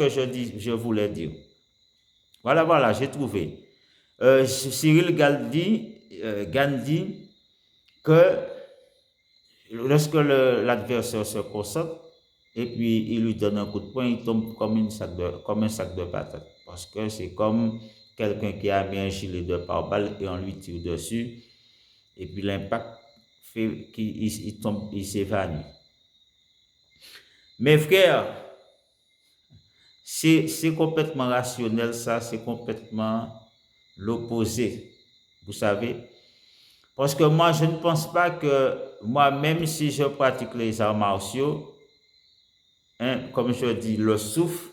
que je voulais dire. Voilà, j'ai trouvé. Cyril Gandhi, que lorsque l'adversaire se concentre, et puis il lui donne un coup de poing, il tombe comme un sac de patates. Parce que c'est comme quelqu'un qui a mis un gilet de pare-balles et on lui tire dessus. Et puis l'impact fait qu'il tombe, il s'évanouit. Mes frères, c'est complètement rationnel, ça, c'est complètement l'opposé. Vous savez? Parce que moi, je ne pense pas que moi, même si je pratique les arts martiaux, hein, comme je dis, le souffle,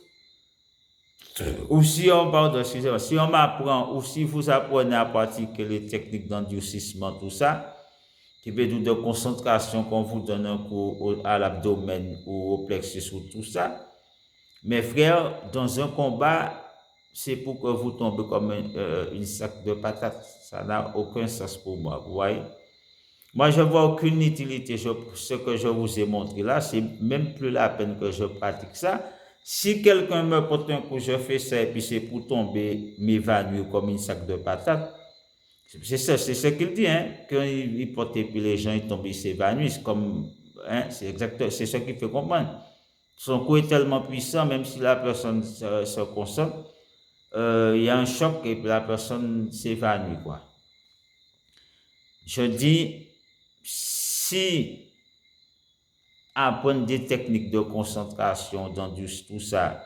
ou si on parle de, si on m'apprend, ou si vous apprenez à pratiquer les techniques d'endurcissement, tout ça, qui veut dire de concentration, qu'on vous donne un coup à l'abdomen ou au plexus ou tout ça, mes frères, dans un combat, c'est pour que vous tombez comme une sac de patates. Ça n'a aucun sens pour moi, vous voyez. Moi, je ne vois aucune utilité. Ce que je vous ai montré là, c'est même plus la peine que je pratique ça. Si quelqu'un me porte un coup, je fais ça et puis c'est pour tomber, m'évanouir comme une sac de patates. C'est ça, c'est ce qu'il dit, hein. Quand il porte et puis les gens ils tombent, ils s'évanouissent. Comme, hein, c'est exact, c'est ce qui fait comprendre. Son coup est tellement puissant, même si la personne se concentre, il y a un choc et puis la personne s'évanouit, quoi. Je dis, si apprendre des techniques de concentration, dans tout ça,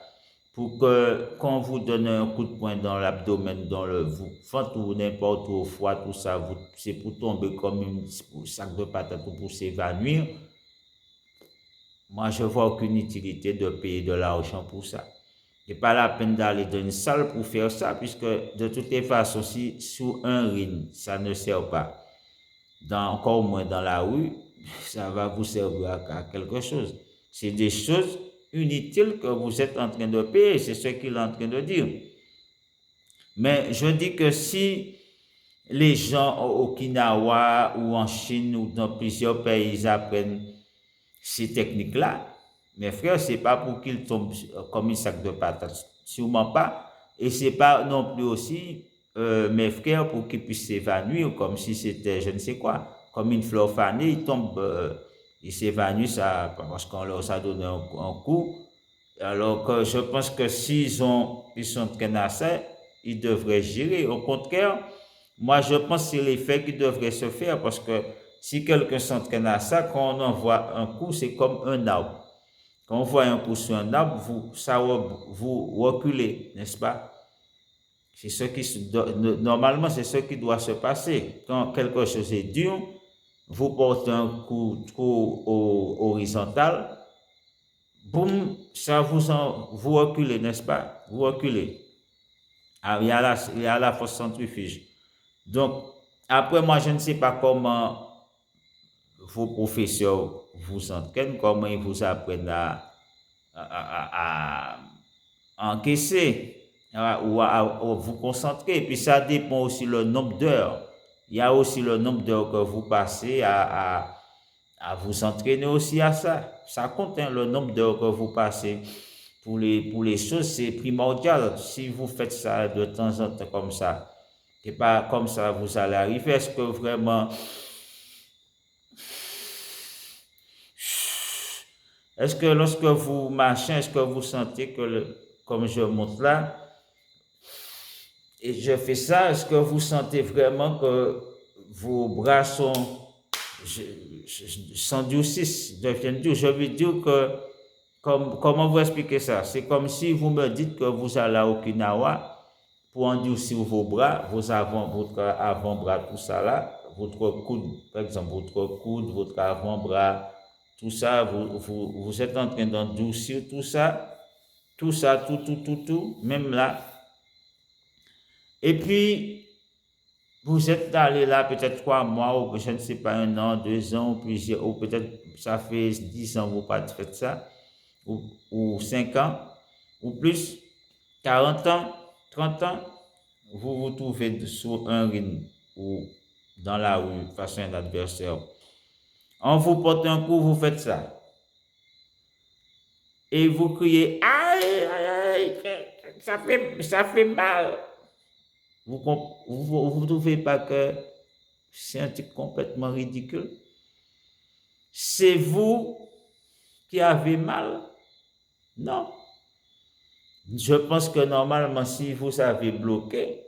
pour que quand vous donne un coup de poing dans l'abdomen, dans le ventre ou n'importe où au foie, tout ça, c'est pour tomber comme un sac de patates ou pour s'évanouir. Moi, je ne vois aucune utilité de payer de l'argent pour ça. Il n'est pas la peine d'aller dans une salle pour faire ça, puisque de toutes les façons, si sous un ring, ça ne sert pas, encore moins dans la rue, ça va vous servir à quelque chose. C'est des choses inutiles que vous êtes en train de payer, c'est ce qu'il est en train de dire. Mais je dis que si les gens au Okinawa ou en Chine ou dans plusieurs pays, ils apprennent ces techniques-là, mes frères, c'est pas pour qu'ils tombent comme un sac de patates, sûrement pas. Et c'est pas non plus aussi, mes frères, pour qu'ils puissent s'évanouir comme si c'était je ne sais quoi, comme une fleur fanée, ils tombent, ils s'évanouissent parce qu'on leur a donné un coup. Alors que je pense que s'ils sont traînés à ça, ils devraient gérer. Au contraire, moi je pense que c'est l'effet qui devrait se faire parce que si quelqu'un s'entraîne à ça, quand on envoie un coup, c'est comme un arbre. Quand on voit un coup sur un arbre, vous reculez, n'est-ce pas? C'est ce qui, normalement, c'est ce qui doit se passer. Quand quelque chose est dur, vous portez un coup horizontal, boum, ça vous reculez, n'est-ce pas? Vous reculez. Ah, il y a la force centrifuge. Donc, après, moi, je ne sais pas comment vos professeurs vous entraînent, comment ils vous apprennent à encaisser ou à vous concentrer. Et puis ça dépend aussi le nombre d'heures. Il y a aussi le nombre d'heures que vous passez à vous entraîner aussi à ça. Ça compte, hein, le nombre d'heures que vous passez pour les choses, c'est primordial. Si vous faites ça de temps en temps comme ça, et pas comme ça, vous allez arriver. Est-ce que vraiment est-ce que lorsque vous marchez, est-ce que vous sentez que, comme je montre là, et je fais ça, est-ce que vous sentez vraiment que vos bras s'endurcissent, deviennent durs? Je veux dire que, comment vous expliquer ça? C'est comme si vous me dites que vous allez à Okinawa pour endurcir vos bras, votre avant-bras, tout ça là, votre coude, par exemple, votre coude, votre avant-bras, tout ça, vous êtes en train d'endurcir tout ça, tout, même là. Et puis, vous êtes allé là peut-être 3 mois, ou je ne sais pas, 1 an, 2 ans, ou peut-être ça fait 10 ans que vous n'avez pas fait ça, ou 5 ans, ou plus, 40 ans, 30 ans, vous vous trouvez sur un ring ou dans la rue face à un adversaire. On vous porte un coup, vous faites ça. Et vous criez aïe, aïe, ça fait mal. Vous trouvez pas que c'est un truc complètement ridicule? C'est vous qui avez mal? Non. Je pense que normalement, si vous avez bloqué,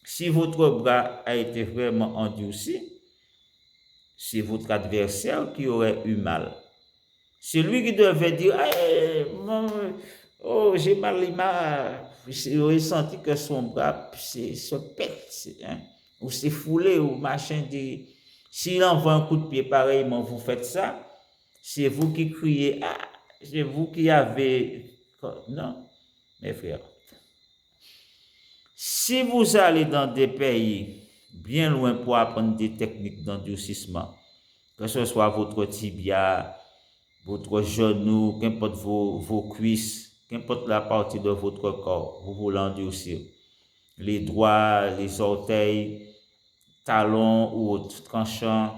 si votre bras a été vraiment endurci, c'est votre adversaire qui aurait eu mal. C'est lui qui devait dire, hey, oh, j'ai mal, j'ai ressenti que son bras se pète, hein, ou c'est foulé, ou machin. S'il envoie un coup de pied pareillement, vous faites ça, c'est vous qui criez, ah, c'est vous qui avez... Non, mes frères. Si vous allez dans des pays bien loin pour apprendre des techniques d'endurcissement, que ce soit votre tibia, votre genou, qu'importe vos cuisses, qu'importe la partie de votre corps, vous voulez endurcir, les doigts, les orteils, talons ou autres tranchants,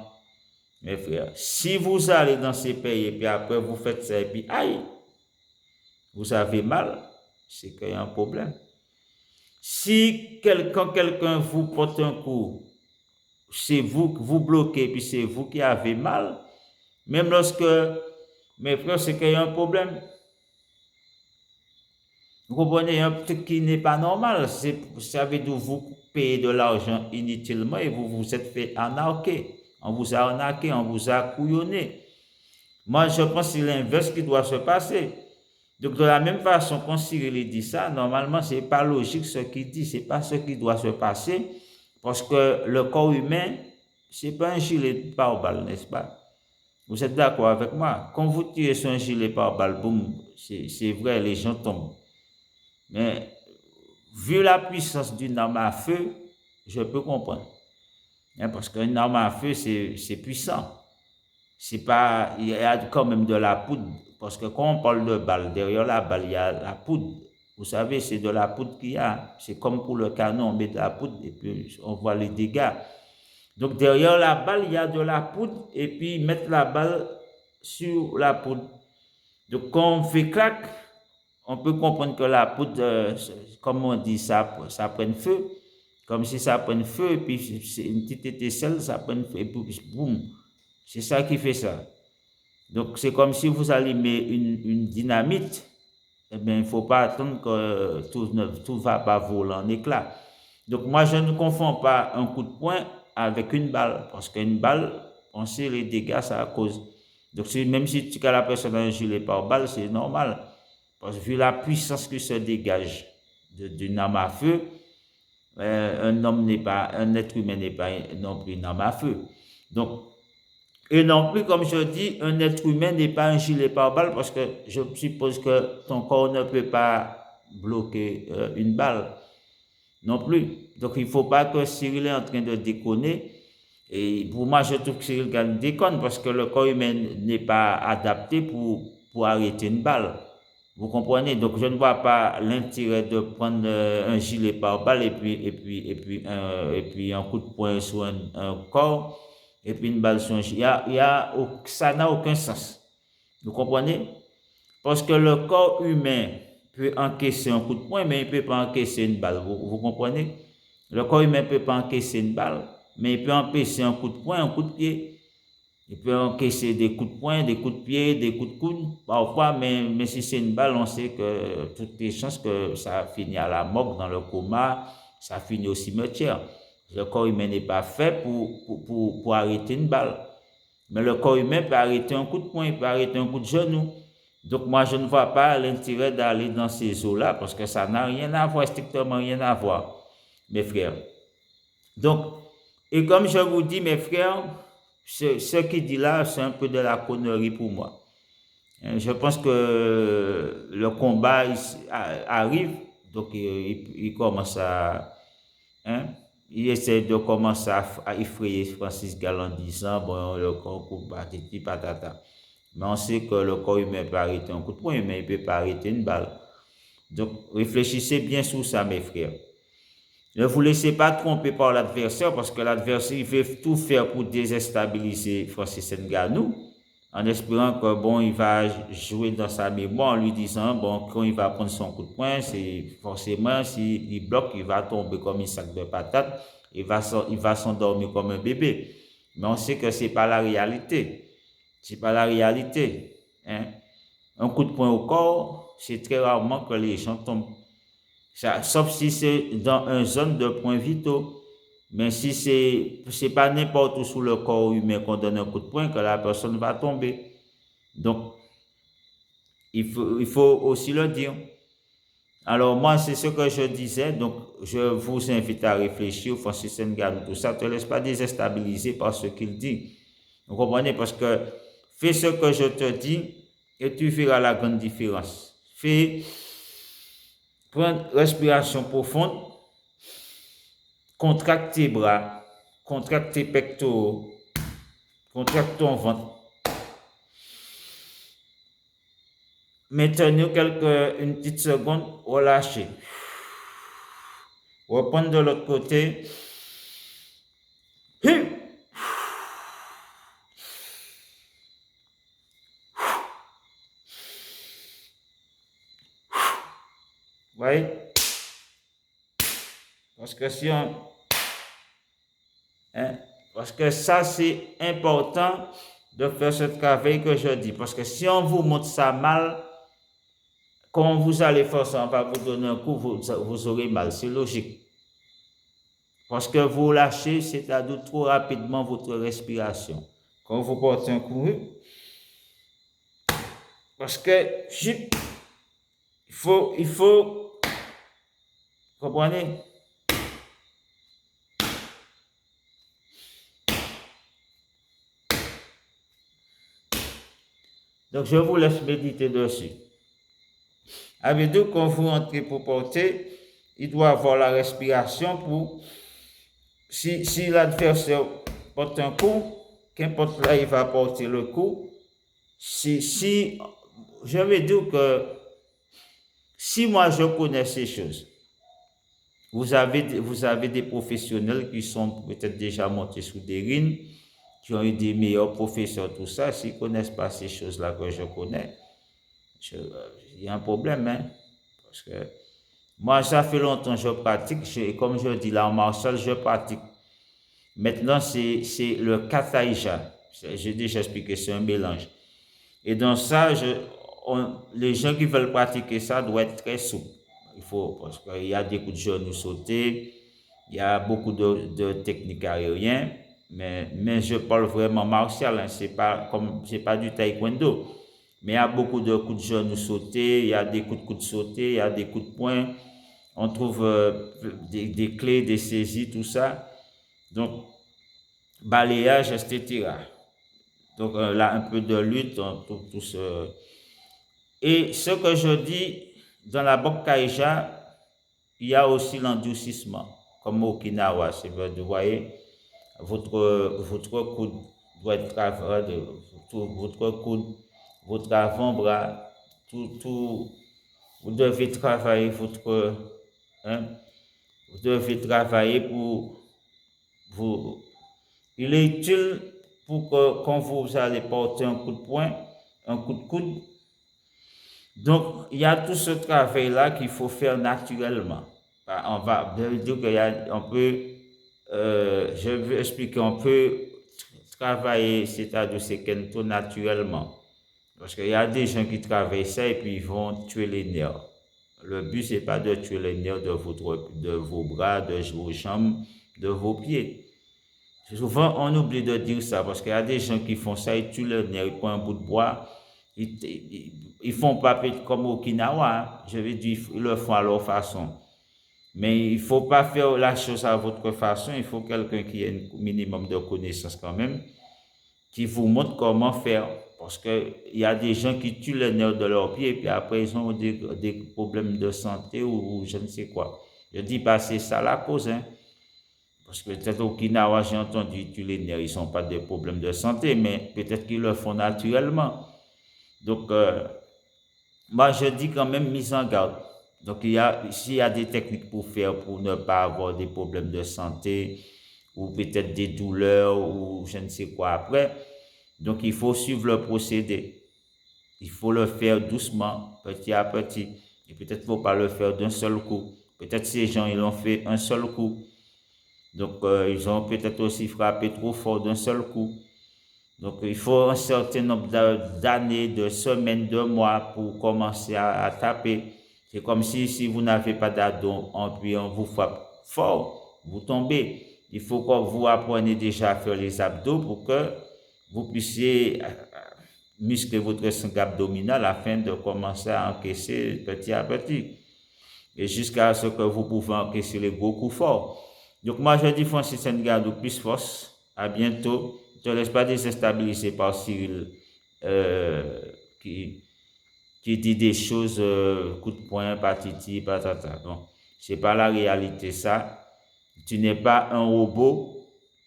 mes frères, si vous allez dans ces pays et puis après vous faites ça et puis aïe, vous avez mal, c'est qu'il y a un problème. Si quelqu'un vous porte un coup, c'est vous que vous bloquez, puis c'est vous qui avez mal, même lorsque, mes frères, c'est qu'il y a un problème. Vous comprenez, il y a un truc qui n'est pas normal. Ça veut dire que vous payez de l'argent inutilement et vous vous êtes fait arnaquer. On vous a arnaqué, on vous a couillonné. Moi, je pense que c'est l'inverse qui doit se passer. Donc, de la même façon qu'on Cyril dit ça, normalement, ce n'est pas logique ce qu'il dit, ce n'est pas ce qui doit se passer, parce que le corps humain, ce n'est pas un gilet pare-balles, n'est-ce pas? Vous êtes d'accord avec moi? Quand vous tirez sur un gilet pare-balles, boum, c'est vrai, les gens tombent. Mais, vu la puissance d'une arme à feu, je peux comprendre. Hein, parce qu'une arme à feu, c'est puissant. C'est pas, il y a quand même de la poudre. Parce que quand on parle de balle, derrière la balle, il y a la poudre. Vous savez, c'est de la poudre qu'il y a. C'est comme pour le canon, on met de la poudre et puis on voit les dégâts. Donc derrière la balle, il y a de la poudre et puis mettre la balle sur la poudre. Donc quand on fait clac, on peut comprendre que la poudre, comme on dit, ça prenne feu. Comme si ça prenne feu et puis c'est une petite étincelle, ça prenne feu et puis boum. C'est ça qui fait ça. Donc, c'est comme si vous allumez une dynamite. Eh bien, il ne faut pas attendre que tout ne va pas voler en éclats. Donc, moi, je ne confonds pas un coup de poing avec une balle. Parce qu'une balle, on sait les dégâts, ça cause. Donc, même si la personne a un gilet pare-balles, c'est normal. Parce que vu la puissance que se dégage d'une arme à feu, un être humain n'est pas non plus une arme à feu. Donc, et non plus, comme je dis, un être humain n'est pas un gilet pare-balles parce que je suppose que ton corps ne peut pas bloquer une balle non plus. Donc, il ne faut pas que Cyril est en train de déconner. Et pour moi, je trouve que Cyril déconne parce que le corps humain n'est pas adapté pour arrêter une balle. Vous comprenez? Donc, je ne vois pas l'intérêt de prendre un gilet pare-balles et puis un coup de poing sur un corps et puis une balle sur un gilet. Ça n'a aucun sens. Vous comprenez? Parce que le corps humain peut encaisser un coup de poing, mais il ne peut pas encaisser une balle. Vous comprenez? Le corps humain ne peut pas encaisser une balle, mais il peut encaisser un coup de poing, un coup de pied. Il peut encaisser des coups de poing, des coups de pied, des coups de coude, parfois, mais si c'est une balle, on sait que toutes les chances que ça finit à la morgue, dans le coma, ça finit au cimetière. Le corps humain n'est pas fait pour arrêter une balle. Mais le corps humain peut arrêter un coup de poing, il peut arrêter un coup de genou. Donc moi, je ne vois pas l'intérêt d'aller dans ces eaux-là parce que ça n'a rien à voir, strictement rien à voir, mes frères. Donc, et comme je vous dis, mes frères, ce qu'il dit là, c'est un peu de la connerie pour moi. Je pense que le combat arrive, donc il commence à... Hein, il essaie de commencer à effrayer Francis Gall en disant, bon, le corps combat, titi patata. Mais on sait que le corps humain peut arrêter un coup de poing, mais il ne peut pas arrêter une balle. Donc, réfléchissez bien sur ça, mes frères. Ne vous laissez pas tromper par l'adversaire parce que l'adversaire veut tout faire pour déstabiliser Francis Ngannou. en espérant que, bon, il va jouer dans sa mémoire en lui disant, bon, quand il va prendre son coup de poing, c'est forcément, s'il bloque, il va tomber comme un sac de patates, il va s'endormir comme un bébé. Mais on sait que c'est pas la réalité. C'est pas la réalité. Hein? Un coup de poing au corps, c'est très rarement que les gens tombent. Ça, sauf si c'est dans une zone de points vitaux. Mais si c'est pas n'importe où sous le corps humain qu'on donne un coup de poing que la personne va tomber. Donc, il faut aussi le dire. Alors, moi, c'est ce que je disais. Donc, je vous invite à réfléchir. Francis Ngannou, tout ça, ne te laisse pas déstabiliser par ce qu'il dit. Vous comprenez? Parce que fais ce que je te dis et tu verras la grande différence. Prends respiration profonde, contracte tes bras, contracte tes pectoraux, contracte ton ventre. Maintenez une petite seconde, relâchez. Reprendre de l'autre côté. Oui. Parce que si on... Hein, parce que ça, c'est important de faire ce travail que je dis. Parce que si on vous montre ça mal, quand vous allez faire ça, on va vous donner un coup, vous aurez mal. C'est logique. Parce que vous lâchez, c'est-à-dire trop rapidement votre respiration. Quand vous portez un coup, parce que il faut, comprenez? Donc, je vous laisse méditer dessus. Avec nous, quand vous entrez pour porter, il doit avoir la respiration pour, si l'adversaire porte un coup, qu'importe là, il va porter le coup. Je vais dire que, si moi je connais ces choses, vous avez des professionnels qui sont peut-être déjà montés sous des rings, qui ont eu des meilleurs professeurs, tout ça. S'ils ne connaissent pas ces choses-là que je connais, il y a un problème. Hein? Parce que moi, ça fait longtemps que je pratique. Comme je dis là en martial, je pratique. Maintenant, c'est le kataïja. J'ai déjà expliqué, c'est un mélange. Et dans ça, les gens qui veulent pratiquer ça doivent être très souples. Parce qu'il y a des coups de genoux sautés, il y a beaucoup de techniques aériennes, mais je parle vraiment martial, hein, c'est pas du taekwondo. Mais il y a beaucoup de coups de genoux sautés, il y a des coups de coude sautés, il y a des coups de poing, on trouve des clés, des saisies, tout ça. Donc, balayage, etc. Donc là, un peu de lutte, tout ce... Et ce que je dis, dans la boxe Kaija, il y a aussi l'endurcissement, comme au Okinawa. Vous voyez, votre coude doit être travaillé, votre coude, votre avant-bras, vous devez travailler hein, vous devez travailler pour vous. Il est utile pour que quand vous allez porter un coup de poing, un coup de coude. Donc, il y a tout ce travail-là qu'il faut faire naturellement. On va dire qu'on peut, je vais expliquer, on peut travailler, c'est-à-dire c'est kento naturellement. Parce qu'il y a des gens qui travaillent ça et puis ils vont tuer les nerfs. Le but, c'est pas de tuer les nerfs de vos bras, de vos jambes, de vos pieds. Souvent, on oublie de dire ça parce qu'il y a des gens qui font ça, ils tuent le nerf, ils prennent un bout de bois, ils font pas comme au Okinawa, hein. Je veux dire, ils le font à leur façon. Mais il ne faut pas faire la chose à votre façon, il faut quelqu'un qui ait un minimum de connaissances quand même, qui vous montre comment faire. Parce qu'il y a des gens qui tuent le nerf de leurs pieds et puis après ils ont des problèmes de santé ou je ne sais quoi. Je dis pas c'est ça la cause, hein. Parce que peut-être au Okinawa, j'ai entendu tuer les nerfs, ils n'ont pas de problèmes de santé, mais peut-être qu'ils le font naturellement. Donc, moi, je dis quand même mise en garde. Donc, s'il y a des techniques pour faire pour ne pas avoir des problèmes de santé ou peut-être des douleurs ou je ne sais quoi après, Donc, il faut suivre le procédé. Il faut le faire doucement, petit à petit. Et peut-être qu'il ne faut pas le faire d'un seul coup. Peut-être ces gens, ils l'ont fait un seul coup. Donc, ils ont peut-être aussi frappé trop fort d'un seul coup. Donc, il faut un certain nombre d'années, de semaines, de mois pour commencer à taper. C'est comme si vous n'avez pas d'adon, puis on vous frappe fort, vous tombez. Il faut que vous appreniez déjà à faire les abdos pour que vous puissiez muscler votre cinq abdominal afin de commencer à encaisser petit à petit. Et jusqu'à ce que vous pouvez encaisser les gros coups forts. Donc moi je dis Francis Ngannou, plus force. À bientôt. Ne te laisse pas déstabiliser par Cyril qui, qui dit des choses, coup de poing, patiti, patata. Non, c'est pas la réalité ça. Tu n'es pas un robot,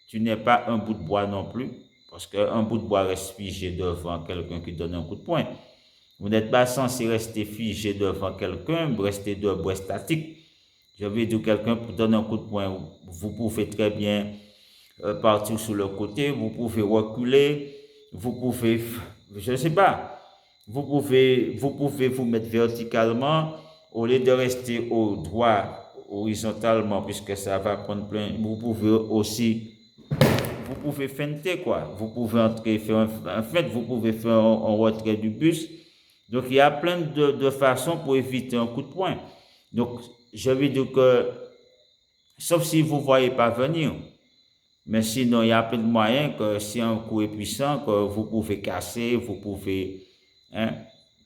tu n'es pas un bout de bois non plus, parce qu'un bout de bois reste figé devant quelqu'un qui donne un coup de poing. Vous n'êtes pas censé rester figé devant quelqu'un, rester debout statique. Je veux dire, quelqu'un pour donner un coup de poing, vous pouvez très bien partir sur le côté, vous pouvez reculer, vous pouvez, je ne sais pas, vous pouvez vous mettre verticalement au lieu de rester au droit, horizontalement, puisque ça va prendre plein. Vous pouvez aussi, vous pouvez feinter quoi. Vous pouvez entrer, faire un feinte, vous pouvez faire un retrait du bus. Donc il y a plein de façons pour éviter un coup de poing. Donc je veux dire que, sauf si vous ne voyez pas venir. Mais sinon, il y a plein de moyens que si un coup est puissant, que vous pouvez casser, vous pouvez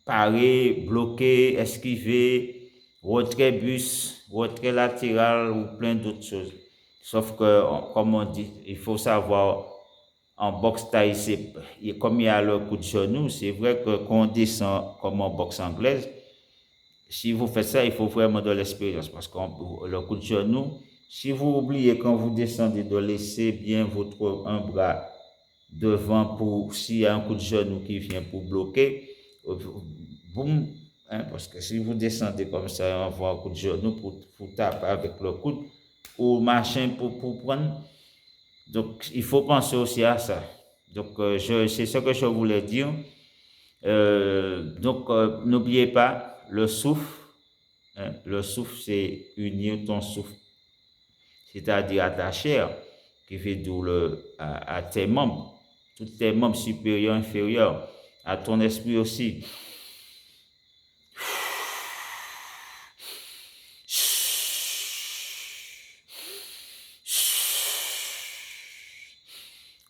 parer, bloquer, esquiver, retrait bus, retrait latéral ou plein d'autres choses. Sauf que, comme on dit, il faut savoir, en boxe thaï, comme il y a le coup de genou, c'est vrai que quand on descend comme en boxe anglaise, si vous faites ça, il faut vraiment de l'expérience parce que le coup de genou, si vous oubliez quand vous descendez de laisser bien un bras devant pour s'il y a un coup de genou qui vient pour bloquer, boum, parce que si vous descendez comme ça, on voit un coup de genou pour taper avec le coude ou machin pour prendre. Donc, il faut penser aussi à ça. Donc, c'est ce que je voulais dire. Donc, n'oubliez pas le souffle. Le souffle, c'est unir ton souffle, c'est-à-dire à ta chair, qui fait d'où à tes membres, tous tes membres supérieurs, inférieurs, à ton esprit aussi.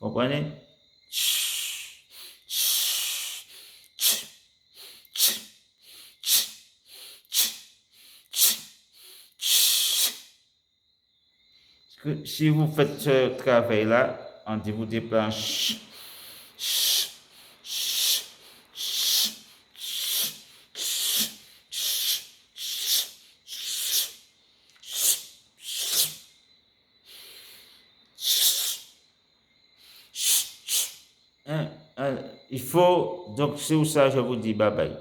Comprenez? Si vous faites ce travail-là, on dit vous déplacez. Il faut, donc c'est où ça je vous dis bye bye.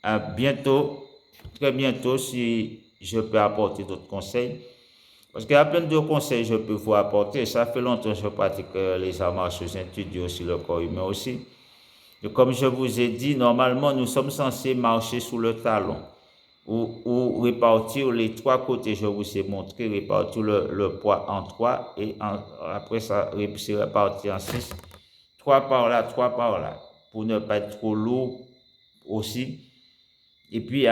À bientôt, très bientôt si je peux apporter d'autres conseils. Parce qu'il y a plein de conseils que je peux vous apporter. Ça fait longtemps que je pratique les arts martiaux, j'étudie aussi le corps humain aussi. Et comme je vous ai dit, normalement, nous sommes censés marcher sous le talon ou répartir les trois côtés. Je vous ai montré, répartir le poids en trois et après ça, c'est réparti en six. Trois par là, trois par là, pour ne pas être trop lourd aussi. Et puis,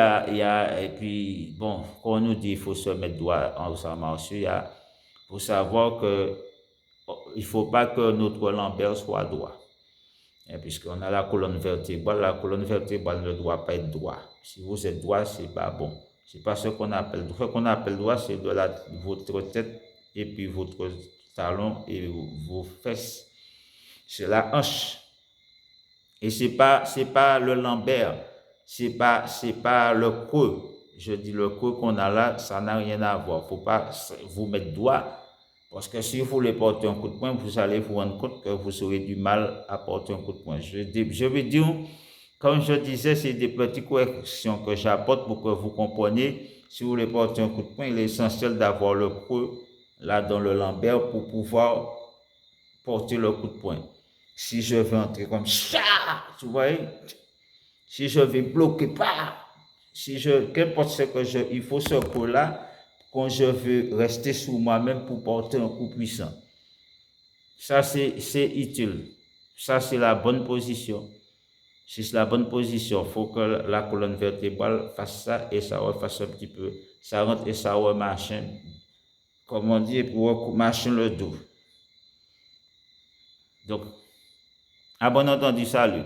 bon, quand on nous dit qu'il faut se mettre droit en arts martiaux, il faut savoir que il ne faut pas que notre lambert soit droit. Puisqu'on a la colonne vertébrale ne doit pas être droit. Si vous êtes droit, ce n'est pas bon. Ce n'est pas ce qu'on appelle droit. Ce qu'on appelle droit, c'est votre tête et puis votre talon et vos fesses. C'est la hanche. Et ce n'est pas le lambert. Ce n'est pas le creux. Je dis le creux qu'on a là, ça n'a rien à voir. Il ne faut pas vous mettre droit. Parce que si vous voulez porter un coup de poing, vous allez vous rendre compte que vous aurez du mal à porter un coup de poing. Je veux dire, comme je disais, c'est des petites corrections que j'apporte pour que vous compreniez. Si vous voulez porter un coup de poing, il est essentiel d'avoir le creux là dans le lambert pour pouvoir porter le coup de poing. Si je veux entrer comme ça, tu vois, si je veux bloquer pas, qu'importe ce que il faut ce coup-là quand je veux rester sous moi-même pour porter un coup puissant. Ça, c'est utile. Ça, c'est la bonne position. Si c'est la bonne position, il faut que la colonne vertébrale fasse ça et ça refasse un petit peu. Ça rentre et ça remarche. Comme on dit, pour marcher le dos. Donc, à bon entendu, salut.